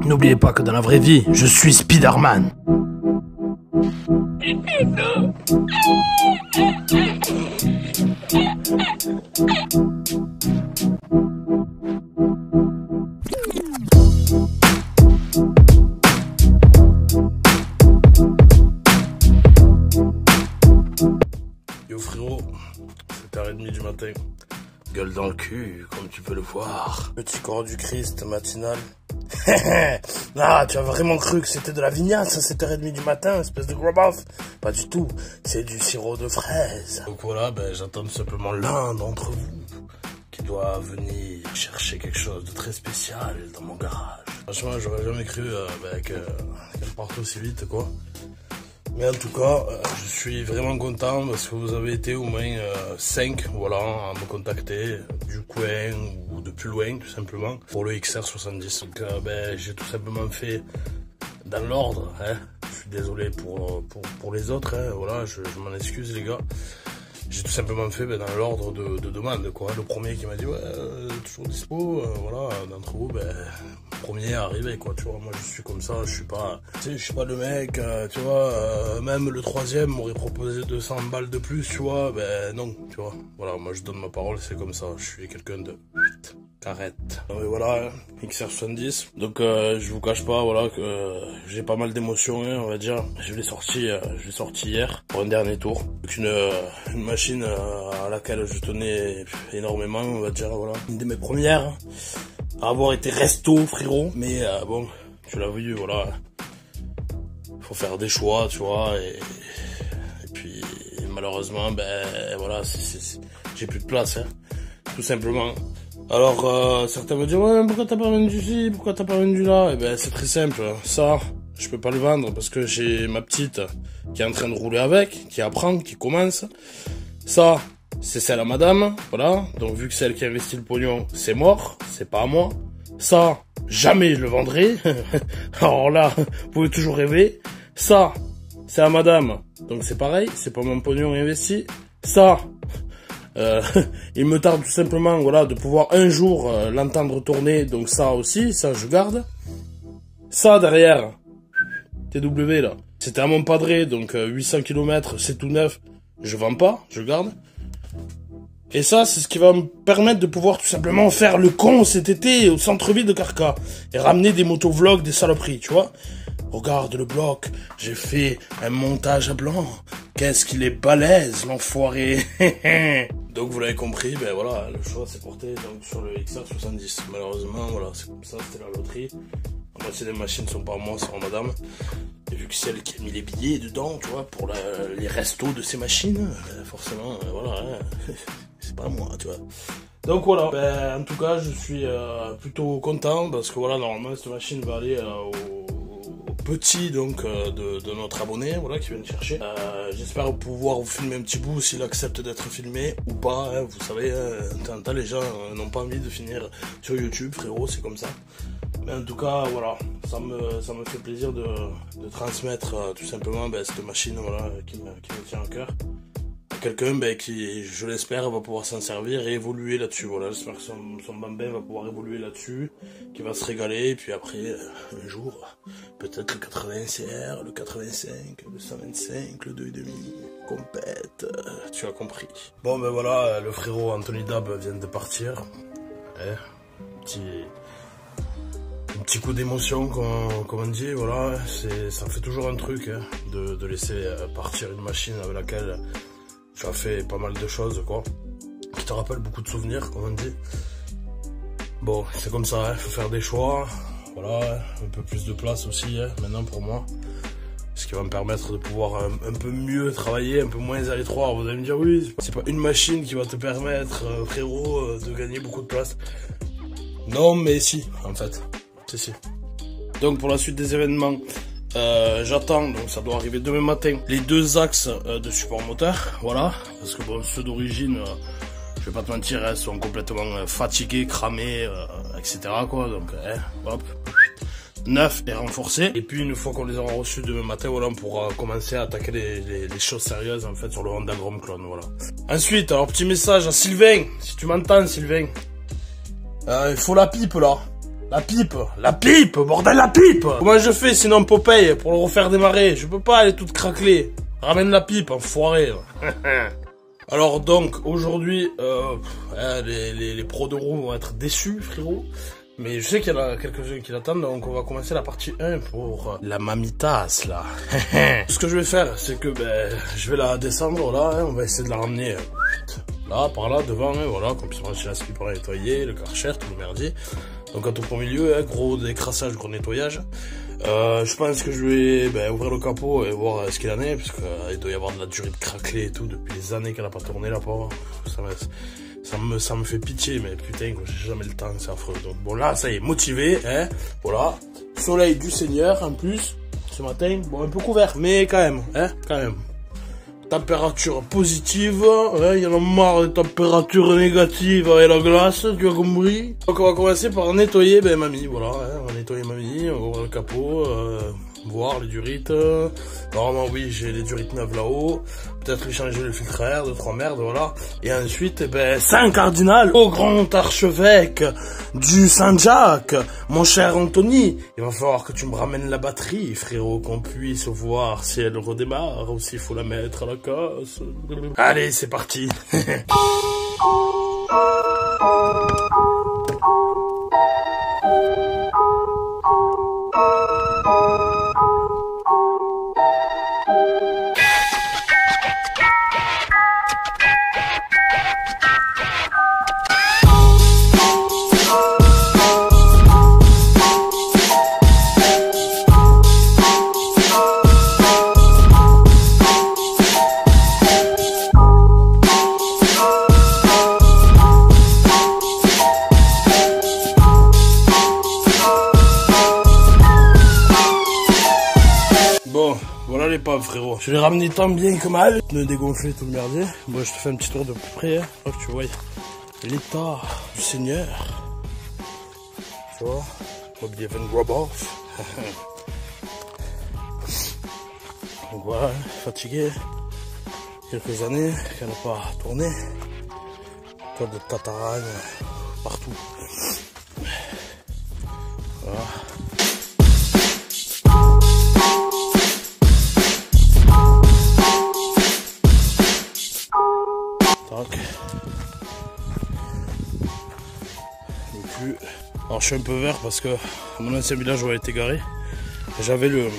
N'oubliez pas que dans la vraie vie, je suis Spider-Man. Yo frérot, 7h30 du matin, gueule dans le cul, comme tu peux le voir. Petit corps du Christ matinal. Ah, tu as vraiment cru que c'était de la vignasse à 7h30 du matin, espèce de gros bof? Pas du tout, c'est du sirop de fraise. Donc voilà, j'attends tout simplement l'un d'entre vous qui doit venir chercher quelque chose de très spécial dans mon garage. Franchement, j'aurais jamais cru qu'elle parte aussi vite, quoi. Mais en tout cas, je suis vraiment content parce que vous avez été au moins 5 voilà, à me contacter du coin ou de plus loin tout simplement pour le XR70. Donc j'ai tout simplement fait dans l'ordre. Hein. Je suis désolé pour les autres, hein. Voilà, je m'en excuse les gars. J'ai tout simplement fait dans l'ordre de demande, quoi. Le premier qui m'a dit ouais, toujours dispo, voilà, d'entre vous, premier à arriver, quoi, tu vois. Moi je suis comme ça, je suis pas le mec, tu vois, même le troisième m'aurait proposé 200 balles de plus, tu vois, non, tu vois. Voilà, moi je donne ma parole, c'est comme ça, je suis quelqu'un de carrette. Et voilà, XR70. Donc je vous cache pas, voilà, que j'ai pas mal d'émotions, hein, on va dire. Je l'ai sorti hier pour un dernier tour. Donc une machine à laquelle je tenais énormément, on va dire, voilà. Une de mes premières à avoir été resto, frérot. Mais bon, tu l'as vu, voilà. Faut faire des choix, tu vois, et puis malheureusement, voilà, j'ai plus de place, hein, tout simplement. Alors, certains me disent, ouais, pourquoi t'as pas vendu ci, pourquoi t'as pas vendu là? Et c'est très simple. Ça, je peux pas le vendre parce que j'ai ma petite qui est en train de rouler avec, qui apprend, qui commence. Ça, c'est celle à madame, voilà. Donc, vu que c'est elle qui a investi le pognon, c'est mort, c'est pas à moi. Ça, jamais je le vendrai. Alors là, vous pouvez toujours rêver. Ça, c'est à madame. Donc, c'est pareil, c'est pas mon pognon investi. Ça, il me tarde tout simplement, voilà, de pouvoir un jour l'entendre tourner, donc ça aussi, ça je garde. Ça derrière, TW là, c'était à mon padré, donc 800 km, c'est tout neuf, je vends pas, je garde. Et ça, c'est ce qui va me permettre de pouvoir tout simplement faire le con cet été au centre-ville de Carca et ramener des motovlogs, des saloperies, tu vois. Regarde le bloc, j'ai fait un montage à blanc. Qu'est-ce qu'il est balèze, l'enfoiré. Donc vous l'avez compris, voilà, le choix s'est porté donc sur le XR70. Malheureusement, voilà, c'est comme ça, c'était la loterie. La moitié des machines sont pas à moi, c'est à madame. Et vu que c'est elle qui a mis les billets dedans, tu vois, pour les restos de ces machines, forcément, voilà, hein, c'est pas à moi, tu vois. Donc voilà, en tout cas, je suis plutôt content parce que voilà, normalement, cette machine va aller au petit donc de notre abonné, voilà, qui vient de chercher. J'espère pouvoir vous filmer un petit bout s'il accepte d'être filmé ou pas, hein. Vous savez, les gens n'ont pas envie de finir sur YouTube, frérot, c'est comme ça. Mais en tout cas, voilà, ça me fait plaisir de transmettre tout simplement cette machine, voilà, qui me tient à cœur. Quelqu'un qui, je l'espère, va pouvoir s'en servir et évoluer là-dessus. Voilà, j'espère que son bambin va pouvoir évoluer là-dessus, qu'il va se régaler, et puis après, un jour, peut-être le 80 CR, le 85, le 125, le 2,5, compète, tu as compris. Bon, voilà, le frérot Anthony Dab vient de partir. Un petit coup d'émotion, comme on dit, voilà, ça fait toujours un truc, hein, de laisser partir une machine avec laquelle tu as fait pas mal de choses, quoi, qui te rappellent beaucoup de souvenirs, comme on dit. Bon, c'est comme ça, hein, faut faire des choix, voilà, un peu plus de place aussi, hein, maintenant pour moi, ce qui va me permettre de pouvoir un peu mieux travailler, un peu moins à l'étroit. Vous allez me dire, oui, c'est pas une machine qui va te permettre, frérot, de gagner beaucoup de place. Non, mais si, en fait, si. Donc pour la suite des événements, j'attends, donc ça doit arriver demain matin, les 2 axes de support moteur, voilà, parce que bon, ceux d'origine, je vais pas te mentir, hein, sont complètement fatigués, cramés, etc. quoi, donc hop, neuf et renforcé. Et puis une fois qu'on les aura reçus demain matin, voilà, on pourra commencer à attaquer les choses sérieuses en fait sur le Honda Grom Clone, voilà. Ensuite, alors petit message à Sylvain, si tu m'entends Sylvain, il faut la pipe là. La pipe, bordel, la pipe. Comment je fais sinon Popeye pour le refaire démarrer? Je peux pas, elle est toute craquelée. Ramène la pipe, enfoiré. Alors donc, aujourd'hui, les pros de roue vont être déçus, frérot. Mais je sais qu'il y en a quelques-uns qui l'attendent, donc on va commencer la partie 1 pour la mamitas, là. Ce que je vais faire, c'est que je vais la descendre, là, hein, on va essayer de la ramener là, par là, devant, hein, voilà, qu'on puisse brancher la slip pour la nettoyer, le karcher, tout le merdier. Donc en tout premier lieu, hein, gros décrassage, gros nettoyage. Je pense que je vais ouvrir le capot et voir ce qu'il en est, parce qu'il doit y avoir de la durite craquelée et tout, depuis des années qu'elle n'a pas tourné, la pauvre. Ça me fait pitié, mais putain, j'ai jamais le temps, c'est affreux. Donc bon, là, ça y est, motivé, hein, voilà. Soleil du Seigneur, en plus, ce matin, bon, un peu couvert, mais quand même, hein, quand même. Température positive, hein, y en a marre des températures négatives avec la glace, tu as compris. Donc on va commencer par nettoyer, mamie, voilà, hein, on va nettoyer mamie, on va ouvrir le capot, voir les durites. Normalement oui, j'ai les durites neuves là-haut. Peut-être lui changer le filtre à air, 2-3 merdes, voilà. Et ensuite, Saint Cardinal, au grand archevêque du Saint-Jacques, mon cher Anthony, il va falloir que tu me ramènes la batterie, frérot, qu'on puisse voir si elle redémarre ou s'il faut la mettre à la casse. Allez, c'est parti. Bon, voilà les pommes, frérot. Je l'ai ramené tant bien que mal. Ne dégonfler tout le merdier. Bon, je te fais un petit tour de plus près, hein, pour que tu vois l'état du Seigneur. Tu vois, mobilier Van Grobhoff. Donc voilà, fatigué. Quelques années qu'elle n'a pas tourné. Toi de tataragne partout. Voilà. Alors je suis un peu vert parce que mon ancien village où a été garé, j'avais le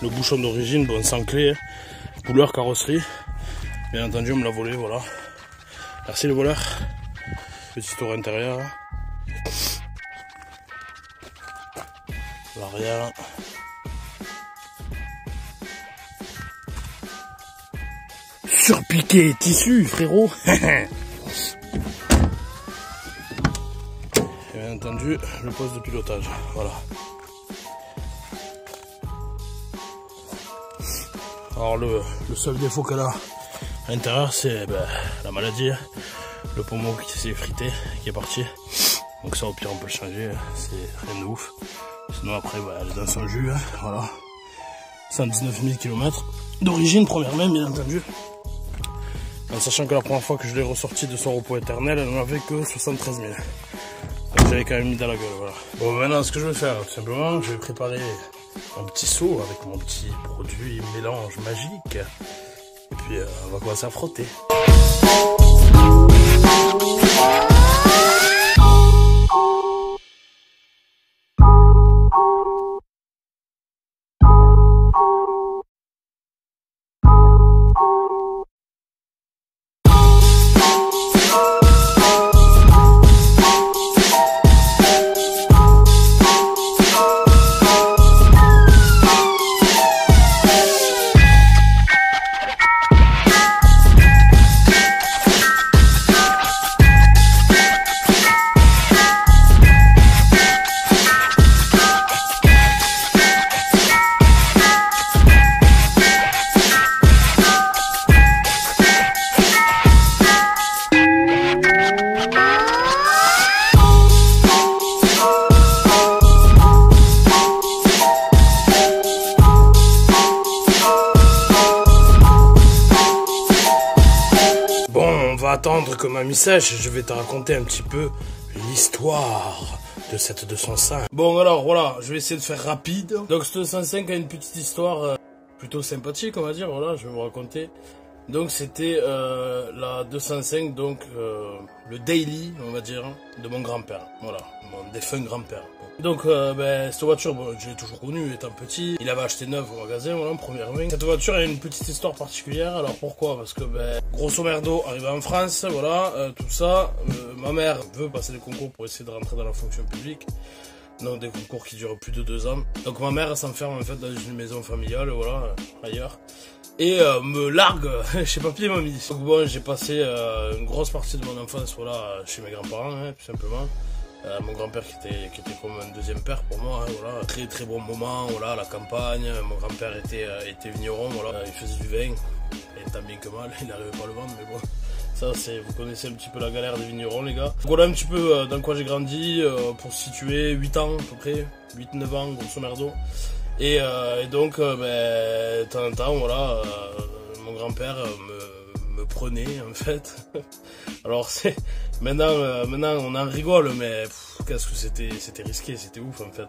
bouchon d'origine, bon sans clé, couleur carrosserie. Bien entendu on me l'a volé, voilà. Merci le voleur. Petit tour intérieur. L'arrière. Surpiqué tissu, frérot. Et bien entendu, le poste de pilotage, voilà. Alors le seul défaut qu'elle a à l'intérieur, c'est la maladie, le pommeau qui s'est effrité, qui est parti. Donc ça au pire on peut le changer, c'est rien de ouf. Sinon après elle est dans son jus, hein, voilà. 119 000 km d'origine, première main bien entendu. En sachant que la première fois que je l'ai ressorti de son repos éternel, elle n'en avait que 73 000. Donc j'avais quand même mis dans la gueule, voilà. Bon maintenant ce que je vais faire, tout simplement, je vais préparer un petit seau avec mon petit produit mélange magique. Et puis on va commencer à frotter. Attendre que mamie sèche, je vais te raconter un petit peu l'histoire de cette 205. Bon alors voilà, je vais essayer de faire rapide. Donc cette 205 a une petite histoire plutôt sympathique, on va dire, voilà, je vais vous raconter. Donc c'était la 205, donc le daily, on va dire, de mon grand-père, voilà, mon défunt grand-père. Donc cette voiture, bon, je l'ai toujours connue étant petit, il avait acheté neuf au magasin, voilà, en première main. Cette voiture a une petite histoire particulière, alors pourquoi? Parce que grosso merdo, arrivé en France, voilà, tout ça, ma mère veut passer des concours pour essayer de rentrer dans la fonction publique. Donc des concours qui durent plus de 2 ans. Donc ma mère s'enferme en fait dans une maison familiale, voilà, ailleurs. Et me largue chez papy et mamie. Donc bon, j'ai passé une grosse partie de mon enfance, voilà, chez mes grands-parents, hein, tout simplement. Mon grand-père qui était comme un deuxième père pour moi, hein, voilà. Très très bon moment, voilà, à la campagne. Mon grand-père était vigneron, voilà, il faisait du vin. Et tant bien que mal, il n'arrivait pas à le vendre, mais bon. Ça, vous connaissez un petit peu la galère des vignerons, les gars. Donc voilà un petit peu dans quoi j'ai grandi, pour se situer, 8 ans à peu près, 8-9 ans, grosso merdo. Et donc, de temps en temps, voilà, mon grand-père me prenait, en fait. Alors, maintenant, on en rigole, mais qu'est-ce que c'était risqué, c'était ouf, en fait.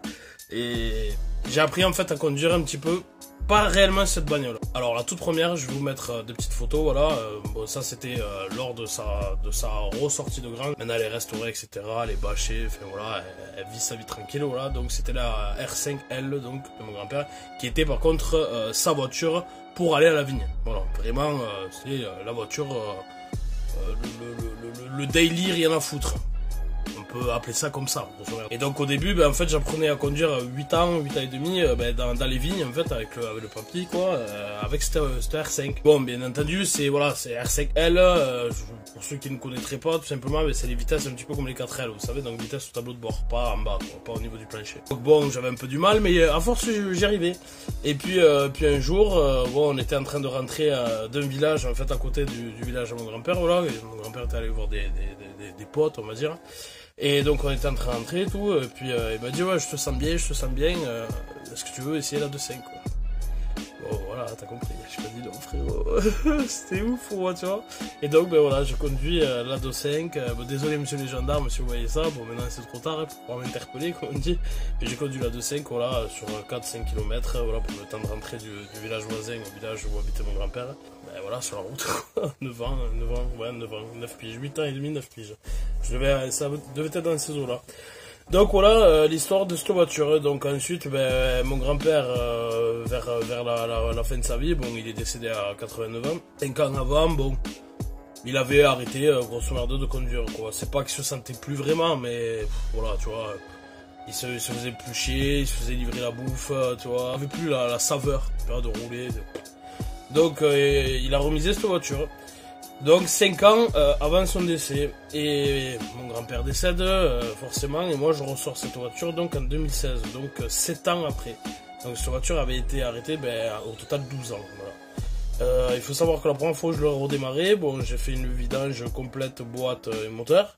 Et j'ai appris, en fait, à conduire un petit peu. Pas réellement cette bagnole. Alors la toute première, je vais vous mettre des petites photos, voilà. Bon, ça c'était lors de sa ressortie de grande. Maintenant elle est restaurée, etc. Elle est bâchée, enfin voilà, elle vit sa vie tranquille, voilà. Donc c'était la R5L donc de mon grand-père, qui était par contre sa voiture pour aller à la vigne. Voilà, vraiment c'est la voiture, le daily rien à foutre. On peut appeler ça comme ça. Et donc au début, en fait, j'apprenais à conduire 8 ans et demi dans les vignes, en fait, avec le papy, quoi, avec cette R5. Bon, bien entendu, c'est R5L, pour ceux qui ne connaîtraient pas, tout simplement, c'est les vitesses un petit peu comme les 4L, vous savez, donc vitesse au tableau de bord, pas en bas, quoi, pas au niveau du plancher. Donc bon, j'avais un peu du mal, mais à force, j'y arrivais. Et puis un jour, bon, on était en train de rentrer d'un village, en fait, à côté du village de mon grand-père, voilà, et mon grand-père était allé voir des potes, on va dire. Et donc on était en train d'entrer et tout, et puis il m'a dit ouais je te sens bien, est-ce que tu veux essayer la 2.5 quoi. Bon voilà, t'as compris, j'ai pas dit non frérot, c'était ouf pour moi tu vois. Et donc voilà, je conduis la 2.5, bon, désolé monsieur les gendarmes si vous voyez ça, bon maintenant c'est trop tard hein, pour pouvoir m'interpeller comme on dit. Et j'ai conduit la 2.5 voilà, sur 4-5 km, voilà, pour le temps de rentrer du village voisin au village où habitait mon grand-père. Voilà, sur la route, 9 ans, 9 piges, 8 ans et demi, 9 piges. Ça devait être dans ces eaux-là. Donc voilà l'histoire de cette voiture. Donc ensuite, mon grand-père, vers la fin de sa vie, bon, il est décédé à 89 ans. 5 ans avant, bon, il avait arrêté, grosso modo, de conduire, quoi. C'est pas qu'il se sentait plus vraiment, mais voilà, tu vois, il se faisait plus chier, il se faisait livrer la bouffe, tu vois. Il avait plus la saveur, de rouler, Donc il a remisé cette voiture. Donc 5 ans avant son décès. Et mon grand-père décède forcément. Et moi je ressors cette voiture donc en 2016. Donc 7 ans après. Donc cette voiture avait été arrêtée au total 12 ans. Voilà. Il faut savoir que la première fois que je l'ai redémarré, bon, j'ai fait une vidange complète boîte et moteur.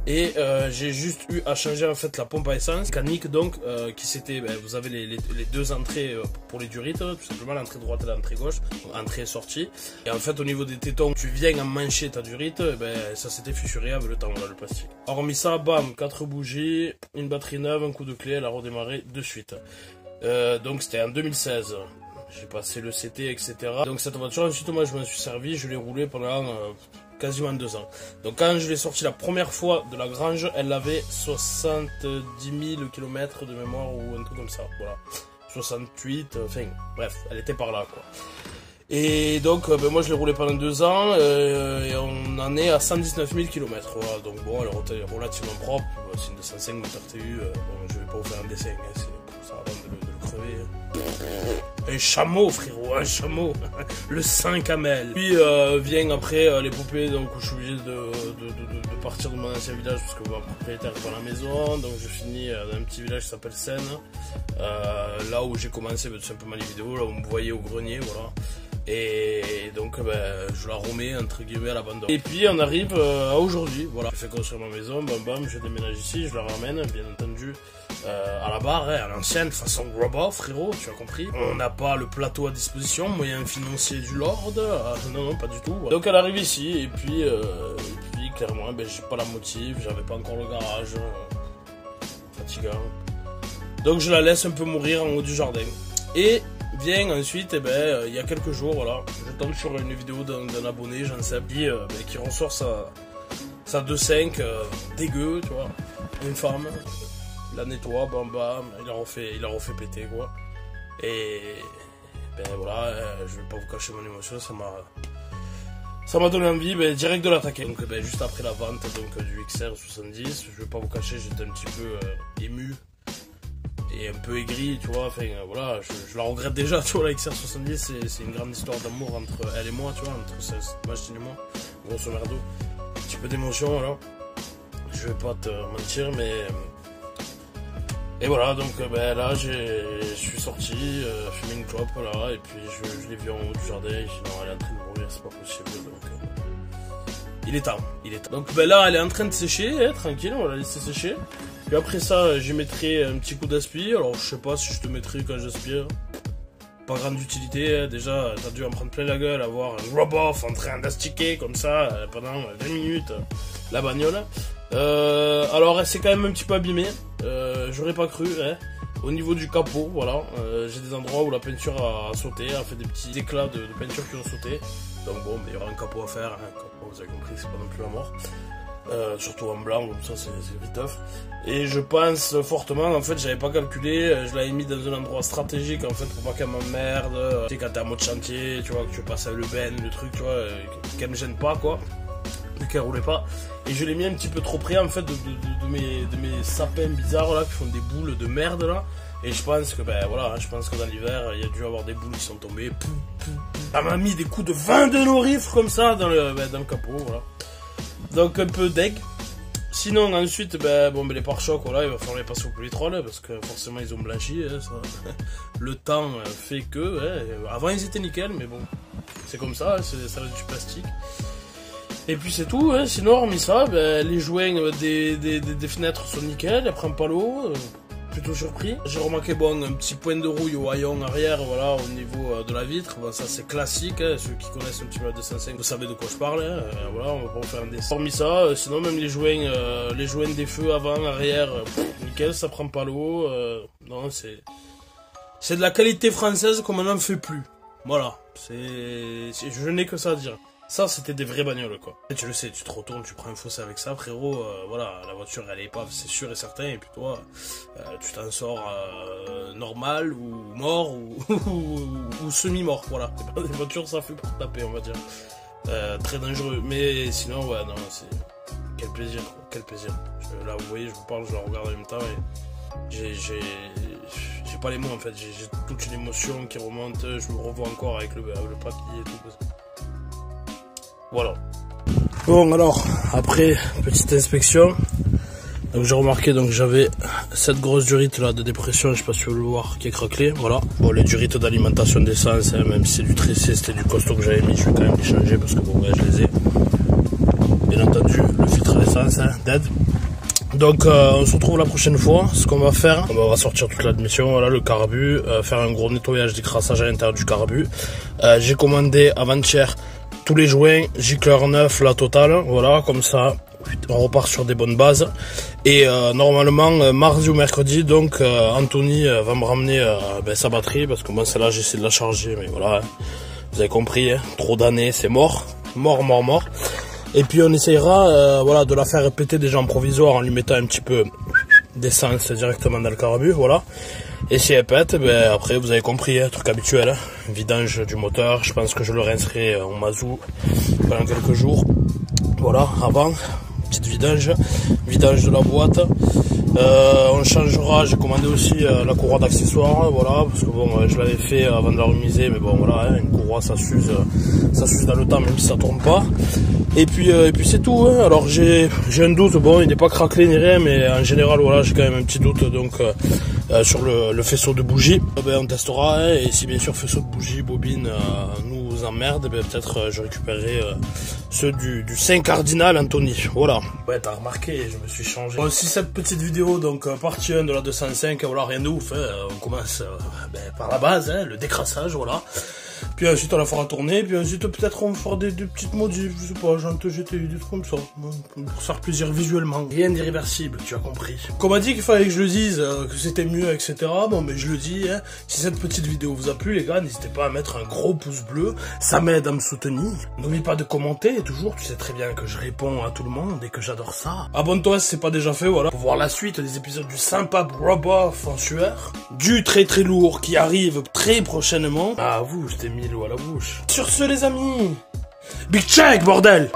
Et j'ai juste eu à changer en fait la pompe à essence mécanique donc qui c'était, vous avez les deux entrées pour les durites, tout simplement l'entrée droite et l'entrée gauche, donc entrée et sortie. Et en fait au niveau des tétons, tu viens emmancher ta durite, ça s'était fissuré avec le temps, voilà, le plastique. Hormis ça, bam, 4 bougies, une batterie neuve, un coup de clé, elle a redémarré de suite. Donc c'était en 2016. J'ai passé le CT, etc. Donc cette voiture, ensuite moi je m'en suis servi, je l'ai roulée pendant quasiment 2 ans. Donc quand je l'ai sortie la première fois de la grange, elle avait 70 000 km de mémoire ou un truc comme ça, voilà. 68, enfin bref, elle était par là quoi. Et donc moi je l'ai roulée pendant 2 ans et on en est à 119 000 km, voilà. Donc bon, elle est relativement propre, c'est une 205 moteur TU, bon, je vais pas vous faire un dessin, hein, c'est pour ça avant de le crever. Un chameau frérot, un chameau. Le Saint Camel. Puis vient après l'épopée, donc où je suis obligé de partir de mon ancien village parce que mon propriétaire est dans la maison. Donc je finis dans un petit village qui s'appelle Seine. Là où j'ai commencé tout simplement les vidéos, là où vous me voyez au grenier, voilà. Et donc je la remets entre guillemets à l'abandon. Et puis on arrive à aujourd'hui, voilà. Je fais construire ma maison, bam bam, je déménage ici, je la ramène bien entendu à la barre, hein, à l'ancienne, façon robot frérot, tu as compris. On n'a pas le plateau à disposition, moyen financier du Lord, non pas du tout. Voilà. Donc elle arrive ici et puis clairement j'ai pas la motive, j'avais pas encore le garage. fatigant. Donc je la laisse un peu mourir en haut du jardin. Et vient ensuite, il y a quelques jours, voilà, je tombe sur une vidéo d'un abonné, j'en sais, qui ressort sa 2.5 dégueu, tu vois, infâme. Il la nettoie, bam bam, il a refait péter, quoi. Et voilà, je vais pas vous cacher mon émotion, ça m'a donné envie direct de l'attaquer. Donc juste après la vente donc, du XR70, je vais pas vous cacher, j'étais un petit peu ému et un peu aigri, tu vois. Enfin voilà, je la regrette déjà, tu vois. La XR70, c'est une grande histoire d'amour entre elle et moi, tu vois, entre cette machine et moi, grosso merdo. Un petit peu d'émotion, voilà. Je vais pas te mentir, mais et voilà, donc là je suis sorti, fumer une clope là, et puis je l'ai vu en haut du jardin, et j'ai dit non, elle est en train de mourir, c'est pas possible, donc il est temps. Donc là elle est en train de sécher, tranquille, on va la laisser sécher. Puis après ça j'y mettrai un petit coup d'aspi, alors je sais pas si je te mettrai quand j'aspire. Pas grande utilité, déjà t'as dû en prendre plein la gueule, avoir un rub-off en train d'astiquer comme ça pendant 20 minutes la bagnole. Alors elle s'est quand même un petit peu abîmée, j'aurais pas cru, hein. Au niveau du capot, voilà, j'ai des endroits où la peinture a sauté, a fait des petits éclats de peinture qui ont sauté. Donc bon, il y aura un capot à faire, hein. Capot, vous avez compris, c'est pas non plus la mort. Surtout en blanc, comme ça c'est viteuf. Et je pense fortement, en fait j'avais pas calculé, je l'avais mis dans un endroit stratégique en fait pour pas qu'elle m'emmerde. Tu sais quand t'es en mode chantier, tu vois, que tu passes avec le ben, le truc, tu vois, qu'elle me gêne pas quoi, qu'elle roulait pas. Et je l'ai mis un petit peu trop près en fait de mes sapins bizarres là qui font des boules de merde là. Et je pense que voilà, je pense que dans l'hiver il y a dû avoir des boules qui sont tombées. Elle m'a mis des coups de 20 de norifre comme ça dans le capot, voilà. Donc un peu deg. Sinon ensuite les pare-chocs, voilà, il va falloir les passer au polytrol parce que forcément ils ont blanchi, hein, ça. Le temps fait que avant ils étaient nickel, mais bon c'est comme ça, ça reste du plastique. Et puis c'est tout, hein. Sinon hormis ça, les joints des fenêtres sont nickel, elles prennent pas l'eau, plutôt surpris. J'ai remarqué un petit point de rouille au haillon arrière, voilà, au niveau de la vitre. Bon, ça c'est classique, hein. Ceux qui connaissent un petit peu la 205, vous savez de quoi je parle, hein. Voilà, on va pas vous faire un dessin. Hormis ça, sinon même les joints des feux avant, arrière, nickel, ça prend pas l'eau. Non, c'est de la qualité française comme on n'en fait plus. Voilà, je n'ai que ça à dire. Ça, c'était des vraies bagnoles, quoi. Et tu le sais, tu te retournes, tu prends un fossé avec ça, frérot, voilà, la voiture, elle est pas, c'est sûr et certain, et puis toi, tu t'en sors normal, ou mort, ou semi-mort, voilà. Les voitures, ça fait pour taper, on va dire. Très dangereux, mais sinon, ouais, non, c'est... Quel plaisir, quoi, quel plaisir. Là, vous voyez, je vous parle, je la regarde en même temps, et j'ai pas les mots, en fait, j'ai toute une émotion qui remonte, je me revois encore avec le papier et tout. Voilà. Bon alors, après petite inspection, donc j'ai remarqué donc j'avais cette grosse durite là de dépression, je sais pas si vous le voir, qui est craquelée, voilà. Bon les durites d'alimentation d'essence, hein, même si c'est du tressé, c'était du costaud que j'avais mis, je vais quand même les changer parce que bon je les ai. Bien entendu, le filtre à l'essence, hein, dead. Donc on se retrouve la prochaine fois. Ce qu'on va faire, on va sortir toute l'admission, voilà, le carbu, faire un gros nettoyage d'écrassage à l'intérieur du carbu. J'ai commandé avant-hier tous les joints, gicleur neuf, la totale, voilà, comme ça, on repart sur des bonnes bases. Et normalement, mardi ou mercredi, donc Anthony va me ramener sa batterie, parce que moi celle-là j'essaie de la charger, mais voilà, hein, vous avez compris, hein, trop d'années, c'est mort. Et puis on essayera voilà, de la faire péter déjà en provisoire en lui mettant un petit peu d'essence directement dans le carbu, voilà. Et si elle pète, après vous avez compris, hein, truc habituel, hein, vidange du moteur, je pense que je le rincerai en mazou pendant quelques jours, voilà, avant, petite vidange de la boîte. On changera, j'ai commandé aussi la courroie d'accessoires, voilà, parce que bon, je l'avais fait avant de la remiser, mais bon voilà, hein, une courroie ça s'use dans le temps même si ça tourne pas. Et puis c'est tout, hein. Alors j'ai un doute, bon il n'est pas craquelé ni rien, mais en général voilà, j'ai quand même un petit doute donc sur le faisceau de bougie. On testera, hein, et si bien sûr faisceau de bougie, bobine nous emmerde, peut-être je récupérerai ceux du Saint Cardinal Anthony, voilà. Ouais, t'as remarqué, je me suis changé. Bon, si cette petite vidéo, donc partie 1 de la 205, voilà, rien de ouf, hein, on commence par la base, hein, le décrassage, voilà. puis ensuite on la fera tourner, puis ensuite peut-être on fera des petites modifs, je sais pas, j'ai un TGT, des trucs comme ça, pour faire plaisir visuellement. Rien d'irréversible, tu as compris. Qu'on m'a dit qu'il fallait que je le dise, que c'était mieux, etc. Bon, mais je le dis, hein. Si cette petite vidéo vous a plu, les gars, n'hésitez pas à mettre un gros pouce bleu, ça m'aide à me soutenir. N'oublie pas de commenter, toujours, tu sais très bien que je réponds à tout le monde et que j'adore ça. Abonne-toi si c'est pas déjà fait, voilà, pour voir la suite des épisodes du sympa Rub-Off en sueur, du très très lourd qui arrive très prochainement. Ah vous, je t'ai mis l'eau à la bouche. Sur ce les amis, Big Check bordel.